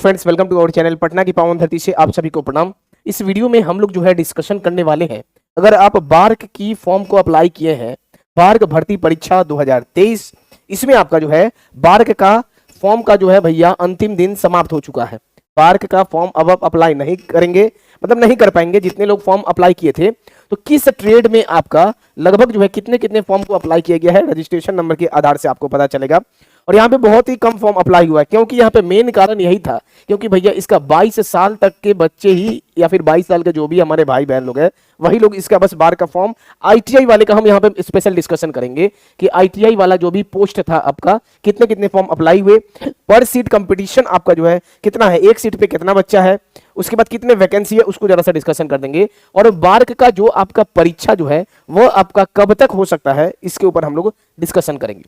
Friends, welcome to our channel Patna की पावन धरती से आप सभी को प्रणाम। इस वीडियो में हम लोग जो है डिस्कशन करने वाले हैं, अगर आप बार्क की फॉर्म को अप्लाई किए हैं, बार्क भर्ती परीक्षा 2023, इसमें आपका जो है बार्क का फॉर्म का जो है भैया अंतिम दिन समाप्त हो चुका है। बार्क का फॉर्म अब आप अप्लाई नहीं करेंगे, मतलब नहीं कर पाएंगे। जितने लोग फॉर्म अप्लाई किए थे, तो किस ट्रेड में आपका लगभग जो है कितने कितने फॉर्म को अप्लाई किया गया है, रजिस्ट्रेशन नंबर के आधार से आपको पता चलेगा। और यहाँ पे बहुत ही कम फॉर्म अप्लाई हुआ है, क्योंकि यहाँ पे मेन कारण यही था, क्योंकि भैया इसका 22 साल तक के बच्चे ही, या फिर 22 साल के जो भी हमारे भाई बहन लोग हैं, वही लोग इसका बस बार का फॉर्म। आईटीआई वाले का हम यहाँ पे स्पेशल डिस्कशन करेंगे कि आईटीआई वाला जो भी पोस्ट था आपका, कितने कितने फॉर्म अप्लाई हुए, पर सीट कंपटीशन आपका जो है कितना है, एक सीट पे कितना बच्चा है, उसके बाद कितने वैकेंसी है, उसको जरा सा डिस्कशन कर देंगे। और बार्क का जो आपका परीक्षा जो है वो आपका कब तक हो सकता है, इसके ऊपर हम लोग डिस्कशन करेंगे।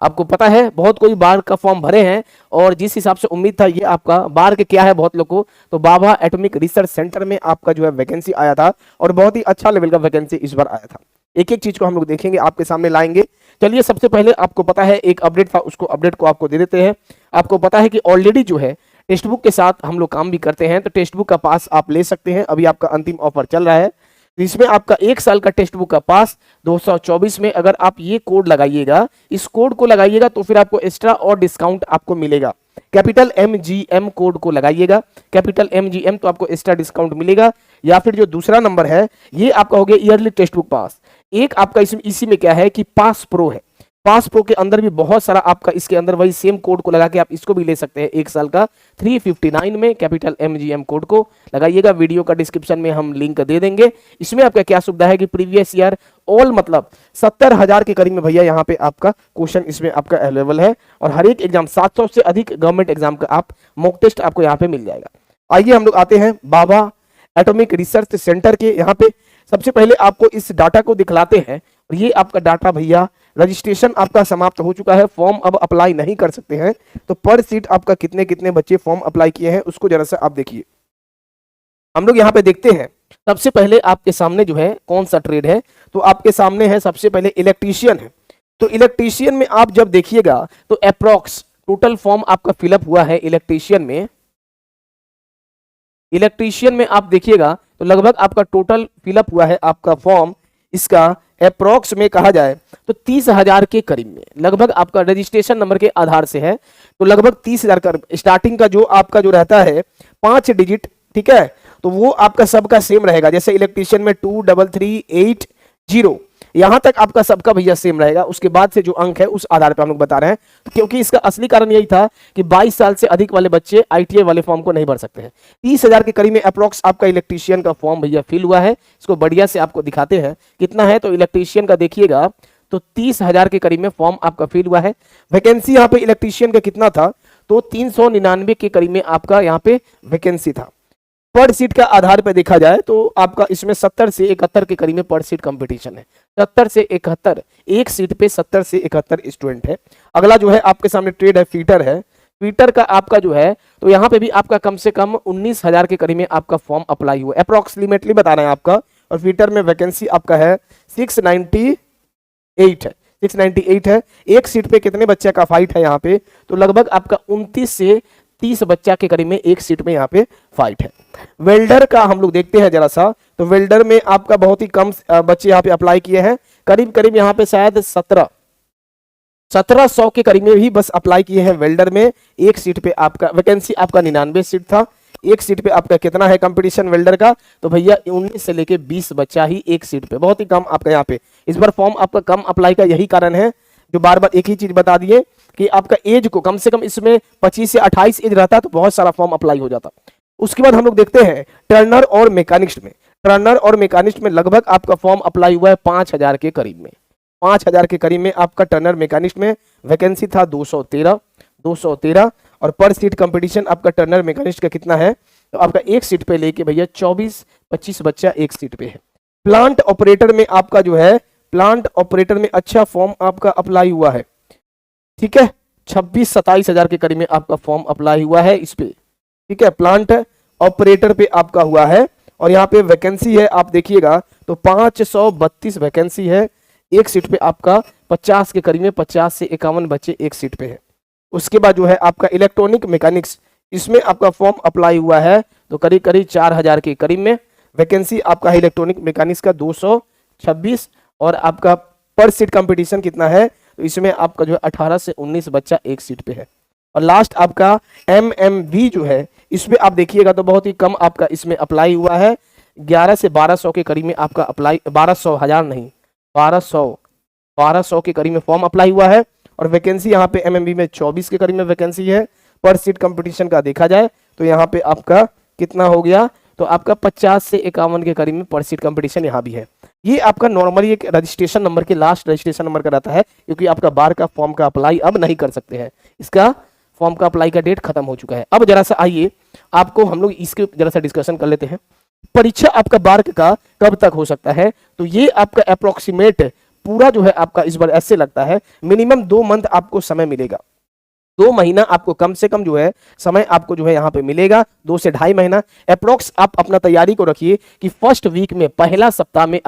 आपको पता है बहुत कोई बार्क का फॉर्म भरे हैं, और जिस हिसाब से उम्मीद था, ये आपका बार्क क्या है बहुत लोग को, तो बाबा एटॉमिक रिसर्च सेंटर में आपका जो है वैकेंसी आया था, और बहुत ही अच्छा लेवल का वैकेंसी इस बार आया था। एक एक चीज को हम लोग देखेंगे, आपके सामने लाएंगे। चलिए, सबसे पहले आपको पता है एक अपडेट था, उसको अपडेट को आपको दे देते हैं। आपको पता है कि ऑलरेडी जो है टेक्स्ट बुक के साथ हम लोग काम भी करते हैं, तो टेक्स्ट बुक का पास आप ले सकते हैं। अभी आपका अंतिम ऑफर चल रहा है, इसमें आपका 1 साल का टेक्स्ट बुक का पास 224 में अगर आप ये कोड लगाइएगा, इस कोड को लगाइएगा, तो फिर आपको एक्स्ट्रा और डिस्काउंट आपको मिलेगा। कैपिटल MGM कोड को लगाइएगा, कैपिटल MGM, तो आपको एक्स्ट्रा डिस्काउंट मिलेगा। या फिर जो दूसरा नंबर है, ये आपका हो गया ईयरली टेक्स्ट बुक पास। एक आपका इसी में क्या है कि पास प्रो है, पास प्रो के अंदर भी बहुत सारा आपका, इसके अंदर वही सेम कोड को लगा के आप इसको भी ले सकते हैं। 1 साल का 359 में कैपिटल MGM कोड को लगाइएगा। वीडियो का डिस्क्रिप्शन में हम लिंक दे देंगे। इसमें आपका क्या सुविधा है कि प्रीवियस ईयर ऑल, मतलब 70,000 के करीब में भैया यहाँ पे आपका क्वेश्चन इसमें आपका अवेलेबल है, और हर एक एग्जाम 700 से अधिक गवर्नमेंट एग्जाम का आप मॉक टेस्ट आपको यहाँ पे मिल जाएगा। आइए हम लोग आते हैं बाबा एटॉमिक रिसर्च सेंटर के। यहाँ पे सबसे पहले आपको इस डाटा को दिखलाते हैं, और ये आपका डाटा भैया, रजिस्ट्रेशन आपका समाप्त हो चुका है, फॉर्म अब अप्लाई नहीं कर सकते हैं। तो पर सीट आपका कितने कितने बच्चे फॉर्म अप्लाई किए हैं, उसको जरा सा आप देखिए। हम लोग यहाँ पे देखते हैं, सबसे पहले आपके सामने जो है कौन सा ट्रेड है, तो आपके सामने है सबसे पहले इलेक्ट्रीशियन है। तो इलेक्ट्रीशियन में आप जब देखिएगा, तो अप्रॉक्स टोटल फॉर्म आपका फिलअप हुआ है इलेक्ट्रीशियन में। इलेक्ट्रीशियन में आप देखिएगा तो लगभग आपका टोटल फिलअप हुआ है आपका फॉर्म, इसका अप्रॉक्स में कहा जाए तो 30,000 के करीब में लगभग आपका रजिस्ट्रेशन नंबर के आधार से है। तो लगभग 30,000 का स्टार्टिंग का जो आपका जो रहता है 5 डिजिट, ठीक है, तो वो आपका सबका सेम रहेगा। जैसे इलेक्ट्रीशियन में 233880, यहां तक आपका सबका भैया सेम रहेगा। उसके बाद से जो अंक है उस आधार पर हम लोग बता रहे हैं, तो क्योंकि इसका असली कारण यही था कि 22 साल से अधिक वाले बच्चे आईटीआई वाले फॉर्म को नहीं भर सकते हैं। 30,000 के करीब में अप्रॉक्स आपका इलेक्ट्रीशियन का फॉर्म भैया फिल हुआ है। इसको बढ़िया से आपको दिखाते हैं कितना है। तो इलेक्ट्रीशियन का देखिएगा तो 30,000 के करीब में फॉर्म आपका फिल हुआ है। वैकेंसी यहाँ पे इलेक्ट्रीशियन का कितना था, तो 399 के करीब में आपका यहाँ पे वैकेंसी था। पर सीट का आधार पर देखा जाए तो आपका इसमें 70 से 71 के करीब में पर सीट कंपटीशन है। 70 से 71, एक सीट पे 70 से 71 स्टूडेंट है। अगला जो है आपके सामने ट्रेड है, फीटर है। फीटर का आपका जो है, तो यहाँ पे भी आपका कम से कम 19,000 के करीब में आपका फॉर्म अप्लाई हुआ, अप्रोक्सीमेटली बता रहे हैं आपका। और फीटर में वैकेंसी आपका है 698 है, 698 है। एक सीट पे कितने बच्चे का फाइट है यहाँ पे, तो लगभग आपका 29 से 30 बच्चा के करीब में एक सीट में यहाँ पे फाइट है। वेल्डर का हम लोग देखते हैं जरा सा, तो वेल्डर में आपका बहुत ही कम बच्चे यहाँ पे अप्लाई किए हैं, करीब करीब यहाँ पे शायद 1700 के करीब में ही बस अप्लाई किए हैं वेल्डर में। एक सीट पे आपका वैकेंसी आपका 99 सीट था। एक सीट पे आपका कितना है कंपटीशन वेल्डर का, तो भैया 19 से लेके 20 बच्चा ही एक सीट पे, बहुत ही कम आपका यहाँ पे इस बार फॉर्म आपका कम अप्लाई का यही कारण है। जो बार बार एक ही चीज बता दिए कि आपका एज को कम से कम इसमें 25 से 28 एज रहता तो बहुत सारा फॉर्म अप्लाई हो जाता। उसके बाद हम लोग देखते हैं टर्नर और मैकेनिस्ट में। टर्नर और मैकेनिस्ट में लगभग आपका फॉर्म अप्लाई हुआ है 5,000 के करीब में। 5,000 के करीब में आपका टर्नर मैकेनिस्ट में वैकेंसी था 213। और पर सीट कंपटीशन आपका टर्नर मैकेनिस्ट का कितना है, तो आपका एक सीट पे लेके भैया 24-25 बच्चा एक सीट पे है। प्लांट ऑपरेटर में आपका जो है, प्लांट ऑपरेटर में अच्छा फॉर्म आपका अप्लाई हुआ है, ठीक है, 26-27,000 के करीब में आपका फॉर्म अप्लाई हुआ है इस पे, ठीक है, प्लांट ऑपरेटर पे आपका हुआ है। और यहाँ पे वैकेंसी है आप देखिएगा तो 532 वैकेंसी है। एक सीट पे आपका 50 के करीब में 50 से 51 बच्चे एक सीट पे है। उसके बाद जो है आपका इलेक्ट्रॉनिक मैकेनिक्स, इसमें आपका फॉर्म अप्लाई हुआ है तो करीब करीब 4000 के करीब में। वैकेंसी आपका है इलेक्ट्रॉनिक मैकेनिक्स का 226 और आपका पर सीट कंपटीशन कितना है तो इसमें आपका जो है 18 से 19 बच्चा एक सीट पे है। और लास्ट आपका MMV जो है इसमें आप देखिएगा तो बहुत ही कम आपका इसमें अप्लाई हुआ है, 11 से 1200 के करीब में आपका अप्लाई, 1200 हजार नहीं 1200 के करीब में फॉर्म अप्लाई हुआ है। और वैकेंसी यहाँ पे MMV में 24 के करीब में वैकेंसी है। पर सीट कंपटीशन का देखा जाए तो यहाँ पे आपका कितना हो गया तो आपका 50 से 51 के करीब में पर सीट कंपटीशन यहाँ भी है। ये आपका नॉर्मली एक रजिस्ट्रेशन नंबर के लास्ट रजिस्ट्रेशन नंबर का रहता है, क्योंकि आपका बार का फॉर्म का अप्लाई अब नहीं कर सकते हैं, इसका फॉर्म का अप्लाई का डेट खत्म हो चुका है। अब जरा सा आइए आपको हम लोग इसके जरा सा डिस्कशन कर लेते हैं। परीक्षा आपका बार का कब तक हो सकता है तो ये आपका अप्रोक्सीमेट पूरा जो है आपका इस बार ऐसे लगता है मिनिमम 2 मंथ आपको समय मिलेगा, 2 महीना आपको कम से कम जो है समय आपको जो है यहाँ पे मिलेगा, 2 से 2.5 महीना अप्रोक्स। आप अपना तैयारी को रखिए कि फर्स्ट वीक में पहला सप्ताह में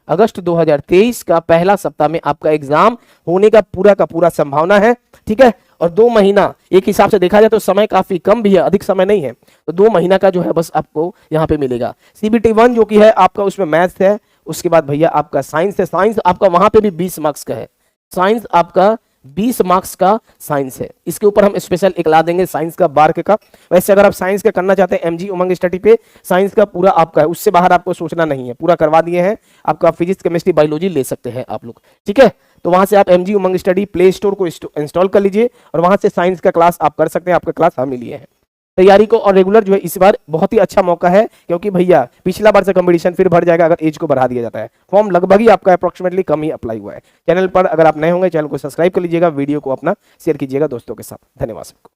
अगस्त 2023 का पहला सप्ताह में आपका एग्जाम होने का पूरा संभावना है, ठीक है। और 2 महीना एक हिसाब से देखा जाए तो समय काफी कम भी है, अधिक समय नहीं है, तो 2 महीना का जो है बस आपको यहाँ पे मिलेगा। CBT 1 जो कि है आपका उसमें मैथ्स है, उसके बाद भैया आपका साइंस है, साइंस आपका वहां पे भी 20 मार्क्स का है, साइंस आपका 20 मार्क्स का साइंस है। इसके ऊपर हम स्पेशल एक ला देंगे साइंस का बार का। वैसे अगर आप साइंस का करना चाहते हैं MG उमंग स्टडी पे साइंस का पूरा आपका है, उससे बाहर आपको सोचना नहीं है, पूरा करवा दिए हैं आपका। फिजिक्स केमिस्ट्री बायोलॉजी ले सकते हैं आप लोग, ठीक है। तो वहां से आप MG उमंग स्टडी प्ले स्टोर को इंस्टॉल कर लीजिए और वहां से साइंस का क्लास आप कर सकते हैं, आपका क्लास हम ही लिए हैं। तैयारी को और रेगुलर जो है इस बार बहुत ही अच्छा मौका है, क्योंकि भैया पिछला बार से कंपटीशन फिर बढ़ जाएगा अगर एज को बढ़ा दिया जाता है। फॉर्म लगभग ही आपका अप्रोक्सीमेटली कम ही अप्लाई हुआ है। चैनल पर अगर आप नए होंगे चैनल को सब्सक्राइब कर लीजिएगा, वीडियो को अपना शेयर कीजिएगा दोस्तों के साथ। धन्यवाद सबको।